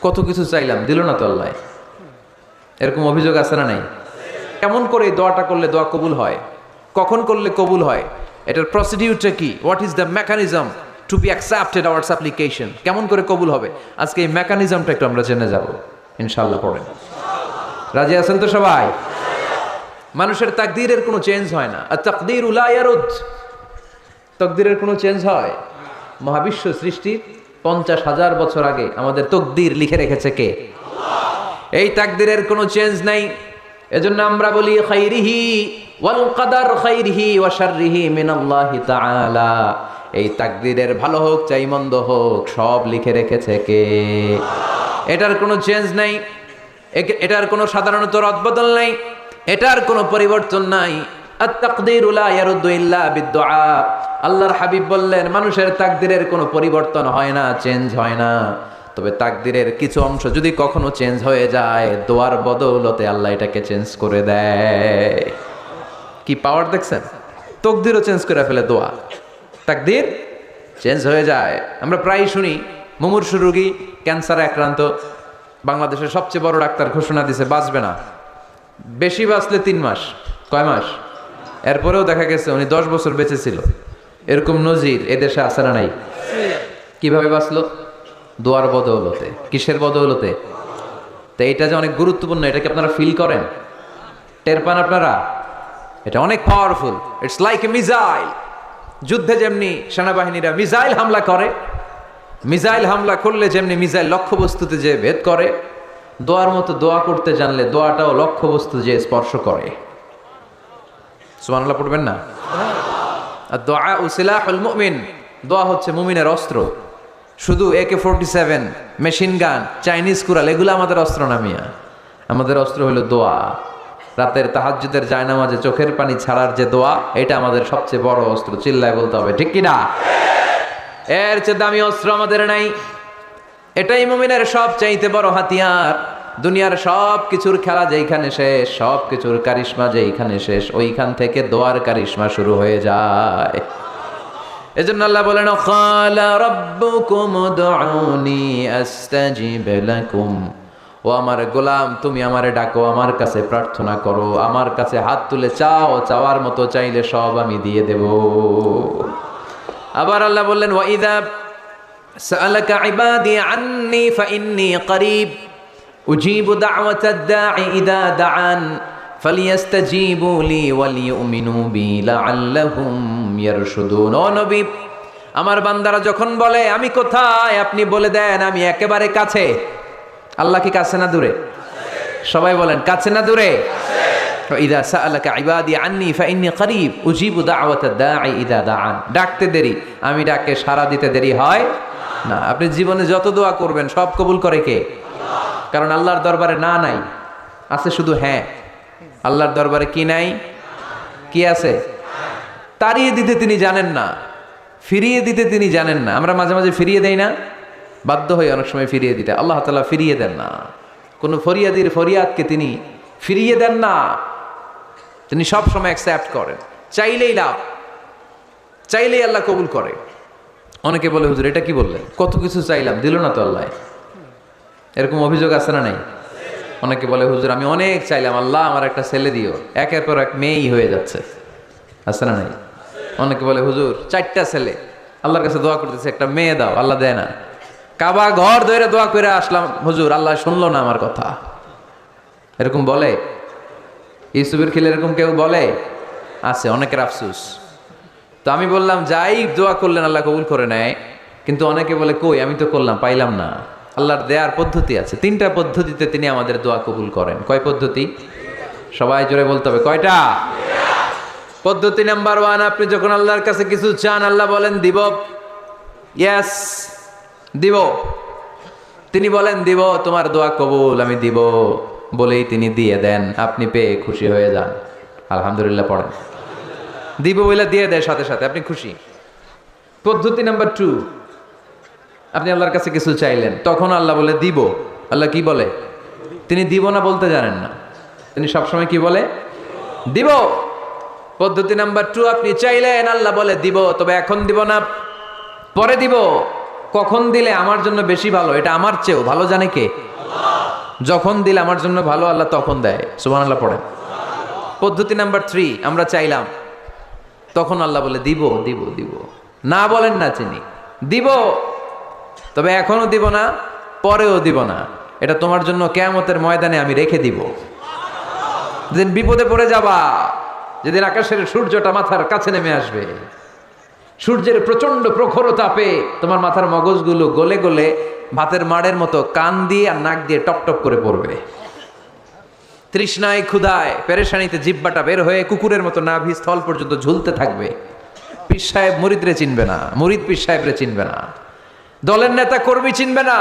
কত কিছু চাইলাম, দিল না তো আল্লাহ। এরকম অভিযোগ আছে না নাই? কেমন করে এই দোয়াটা করলে দোয়া কবুল হয়, কখন করলে কবুল হয়, এটার প্রসিডিউরটা কি, what is the mechanism two be accepted hour সাপ্লিকেশন, কেমন করে কবুল হবে, আজকে এই মেকানিজমটা একটু আমরা জেনে যাব ইনশাআল্লাহ। পড়েন, রাজি আছেন তো সবাই? মানুষের তাকদীরের কোনো চেঞ্জ হয় না। আর তাকদীরু লা ইয়ারুদ, তাকদীরের কোনো চেঞ্জ হয়? মহাবিশ্ব সৃষ্টির 50,000 বছর আগে আমাদের তাকদীর লিখে রেখেছে কে? এই তাকদীরের কোনো চেঞ্জ নাই। এজন্য আমরা বলি খাইরিহি ওয়াল কদর খাইরিহি ওয়া শাররিহি মিনাল্লাহি তাআলা। এই তাকদীরের ভালো হোক চাই মন্দ হোক সব লিখে রেখেছে কে? এটার কোনো চেঞ্জ নাই, এটার কোনো সাধারণত রদবদল নাই, এটার কোনো পরিবর্তন নাই। আত-তাকদীরু লা ইয়ারুদ্দু ইল্লা বিদ-দুআ। আল্লাহর হাবিব বললেন মানুষের তাকদীরের কোনো পরিবর্তন হয় না, চেঞ্জ হয় না। তবে তাকদীরের কিছু অংশ যদি কখনো চেঞ্জ হয়ে যায়, দোয়ার বদৌলতে আল্লাহ এটাকে চেঞ্জ করে দেয়। কি পাওয়ার দেখছেন? তাকদীরও চেঞ্জ করে ফেলে দোয়া, তাকদীর চেঞ্জ হয়ে যায়। আমরা প্রায় শুনি মুমূর্ষু রোগী, ক্যান্সারে আক্রান্ত, বাংলাদেশের সবচেয়ে বড় ডাক্তার ঘোষণা দিছে বাঁচবে না, বেশি বাঁচলে 3 মাস। কয় মাস? এরপরেও দেখা গেছে উনি 10 বছর বেঁচে ছিল। এরকম নজির এদেশে আছে না নাই? কিভাবে বাঁচলো? দোয়ার বদৌলতে। কিসের বদৌলতে? তো এইটা যে অনেক গুরুত্বপূর্ণ, এটা কি আপনারা ফিল করেন, টের পান আপনারা? এটা অনেক powerful. It's like a missile. যুদ্ধে যেমনি সেনাবাহিনীরা মিসাইল হামলা করে, মিসাইল হামলা করলে যেমনি মিসাইল লক্ষ্যবস্তুতে যে ভেদ করে, দোয়ার মতো দোয়া করতে জানলে দোয়াটাও লক্ষ্যবস্তু যে স্পর্শ করে। সুবহানাল্লাহ পড়বেন না? আর দোয়া সিলাহুল মুমিন, দোয়া হচ্ছে মুমিনের অস্ত্র। শুধু AK-47, machine gun, Chinese Corel এগুলো আমাদের অস্ত্র না মিয়া। আমাদের অস্ত্র হলো দোয়া। রাতের তাহাজ্জুদের জায়নামাজে চোখের পানি ছাড়ার যে দোয়া, এটা আমাদের সবচেয়ে বড় অস্ত্র। চিল্লায় বলতে হবে ঠিক কি না? এর চেয়ে দামি অস্ত্র আমাদের নাই। এটাই মুমিনের সবচাইতে বড় হাতিয়ার। দুনিয়ার সব কিছুর খেলা যেইখানে শেষ, সব কিছুর কারিশমা যেইখানে শেষ, ওইখান থেকে দোয়ার কারিশমা শুরু হয়ে যায়। এজন্য আল্লাহ বলেন ক্বালা রাব্বুকুম উদউনি আস্তাজিব লাকুম। ও আমার গোলাম, তুমি আমারে ডাকো, আমার কাছে প্রার্থনা করো, আমার কাছে হাত তুলে চাও, চাওয়ার মতো চাইলে সব আমি দিয়ে দেব। আবার আল্লাহ বললেন ওয়া ইযা সাআলাকা ইবাদি আন্নী ফাইন্নী করিব উজিবু দাওয়াতাদ দাঈ ইযা দাআন ফালিয়াস্তাজিবু লি ওয়ালিউমিনু বি লাআল্লাহুম ইয়ারশুদুন। ও নবী, আমার বান্দারা যখন বলে আমি কোথায়, আপনি বলে দেন আমি একেবারে কাছে। আল্লাহ কি কাছে না দূরে? সবাই বলেন কাছে না দূরে? ইযা সাআলাকা ইবাদি আন্নী ফাইন্নী করিব উজিবু দাওয়াতাদ দাঈ ইযা দাআন। ডাকতে দেরি, আমি ডাকে সাড়া দিতে দেরি হয় না। আপনি জীবনে যত দোয়া করবেন সব কবুল করে কে? কারণ আল্লাহর দরবারে না নাই, আছে শুধু হ্যাঁ। আল্লাহর দরবারে কি নাই? কি আছে? তাড়িয়ে দিতে তিনি জানেন না, ফিরিয়ে দিতে তিনি জানেন না। আমরা মাঝে মাঝে ফিরিয়ে দেই না, বাধ্য হই অনেক সময় ফিরিয়ে দিতে। আল্লাহ তাআলা ফিরিয়ে দেন না, কোনো ফরিয়াদির ফরিয়াদকে তিনি ফিরিয়ে দেন না, তিনি সব সময় অ্যাকসেপ্ট করেন। চাইলেই লাভ, চাইলেই আল্লাহ কবুল করে। অনেকে বলে হুজুর এটা কি বললেন, কত কিছু চাইলাম, দিল না তো আল্লাহ। এরকম অভিযোগ আছে না নাই? অনেকে বলে হুজুর আমি অনেক চাইলাম, আল্লাহ আমার একটা ছেলে দিও, একের পর এক মেয়েই হয়ে যাচ্ছে, আছে না নাই? অনেকে বলে হুজুর 4টা ছেলে, আল্লাহর কাছে দোয়া করতেছে একটা মেয়ে দাও, আল্লাহ দেয় না। কাবা ঘর ধরে দোয়া করে আসলাম হুজুর, আল্লাহ শুনলো না আমার কথা। এরকম বলে? ইউসুফের খিলে এরকম কেউ বলে? আছে, অনেকের আফসুস। তো আমি বললাম যাই দোয়া করলেন আল্লাহ কবুল করে নেয়, কিন্তু অনেকে বলে কই আমি তো করলাম পাইলাম না। আল্লাহর দেয়ার পদ্ধতি আছে, 3টা পদ্ধতিতে তিনি আমাদের দোয়া কবুল করেন। কয় পদ্ধতি? সবাই জোরে বলতে হবে, কয়টা? পদ্ধতি নাম্বার 1, আপনি যখন আল্লাহর কাছে কিছু চান আল্লাহ বলেন দিব, ইয়েস দিব। তিনি বলেন দিব, তোমার দোয়া কবুল, আমি দিব বলেই তিনি দিয়ে দেন। আপনি পেয়ে খুশি হয়ে যান, আলহামদুলিল্লাহ পড়েন। দিব বলে দিয়ে দেয় সাথে সাথে, আপনি খুশি। পদ্ধতি নাম্বার 2, আপনি আল্লাহর কাছে কিছু চাইলেন, তখন আল্লাহ বলে দিব। আল্লাহ কি বলে? তিনি দিব না বলতে জানেন না, তিনি সবসময় কি বলে? দিব। পদ্ধতি নাম্বার 2, আপনি চাইলেন, আল্লাহ বলে দিব, তবে এখন দিব না, পরে দিব। কখন দিলে আমার জন্য বেশি ভালো, এটা আমার চেয়েও ভালো জানে কে? যখন দিলে আমার জন্য ভালো, আল্লাহ তখন দেয়। সুবহানাল্লাহ পড়েন। পদ্ধতি নাম্বার 3, আমরা চাইলাম, তখন আল্লাহ বলে দিব দিব দিব। না বলেন না চিনি, দিব, তবে এখনো দিব না, পরেও দিব না, এটা তোমার জন্য কিয়ামতের ময়দানে আমি রেখে দিব। যেদিন বিপদে পড়ে যাবা, যেদিন আকাশের সূর্যটা মাথার কাছে নেমে আসবে, সূর্যের প্রচন্ড প্রখর তাপে তোমার মাথার মগজগুলো গলে গলে ভাতের মাড়ের মতো কান দিয়ে আর নাক দিয়ে টপ টপ করে পড়বে। তৃষ্ণায় ক্ষুধায় পেরেশানিতে জিহ্বাটা বের হয়ে কুকুরের মতো নাভি স্থল পর্যন্ত ঝুলতে থাকবে। পীর সাহেব মুরিদরে চিনবে না, মুরিদ পীর সাহেবরে চিনবে না, দলের নেতা কর্মী চিনবে না,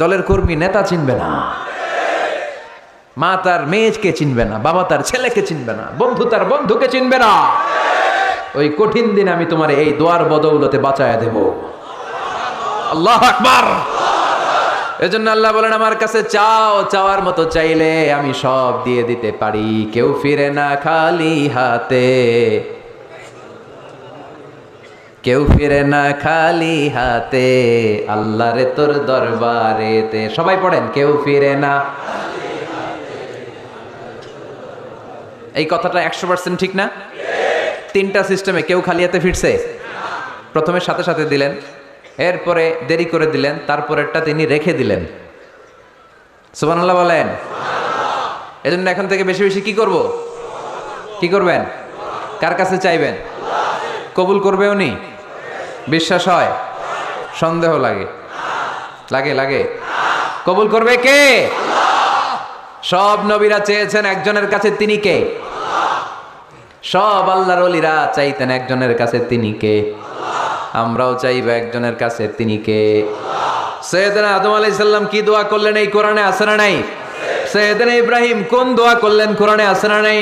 দলের কর্মী নেতা চিনবে না, মা তার মেয়েকে চিনবে না, বাবা তার ছেলেকে চিনবে না, বন্ধু তার বন্ধুকে চিনবে না। ওই কঠিন দিন আমি তোমার এই দোয়ার বদৌলতে বাঁচায়া দেব। আল্লাহু আকবার। এজন্য আল্লাহ বলেন, আমার কাছে চাও, চাওয়ার মতো চাইলে আমি সব দিয়ে দিতে পারি। কেউ ফিরে না খালি হাতে, কেউ ফিরে না খালি হাতে, আল্লাহরে তোর দরবারেতে। সবাই পড়েন, কেউ ফিরে না। এই কথাটা 100% ঠিক না? 3টা সিস্টেমে কেউ খালি হাতে ফিরছে? প্রথমে সাথে সাথে দিলেন, এরপরে দেরি করে দিলেন, তারপরেরটা তিনি রেখে দিলেন। সুবহানাল্লাহ বলেন। এজন্য এখন থেকে বেশি বেশি কি করব? কি করবেন? কার কাছে চাইবেন? কবুল করবে উনি? বিশ্বাস হয়? সন্দেহ লাগে? লাগে লাগে? কবুল করবে কে? সব নবীরা চেয়েছেন একজনের কাছে, তিনি কে? সব আল্লাহর ওলিরা চাইতেন একজনের কাছে, তিনি কে? আমরাও চাইব একজনের কাছে, তিনি কে? সৈয়দনা আদম আলাইহিস সালাম কি দোয়া করলেন এই কোরআনে আছে না নাই? সৈয়দনা ইব্রাহিম কোন দোয়া করলেন কোরআনে আছে না নাই?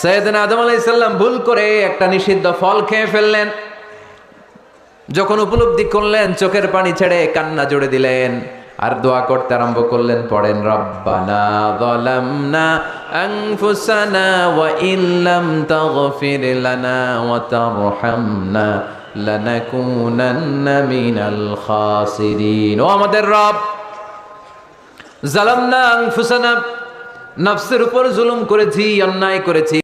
সৈয়দনা আদম আলাইহিস সালাম ভুল করে একটা নিষিদ্ধ ফল খেয়ে ফেললেন, যখন উপলব্ধি করলেন চোখের পানি ছেড়ে কান্না জুড়ে দিলেন আর দোয়া করতে আরম্ভ করলেন। পড়েন, রব্বানা যালামনা আনফুসানা ওয়া ইল্লাম তাগফির লানা ওয়া তারহামনা লানাকুনান্না মিনাল খাসিরিন। ও আমাদের রব, যালামনা আনফুসানা, নফসের উপর জুলুম করেছি, অন্যায় করেছি।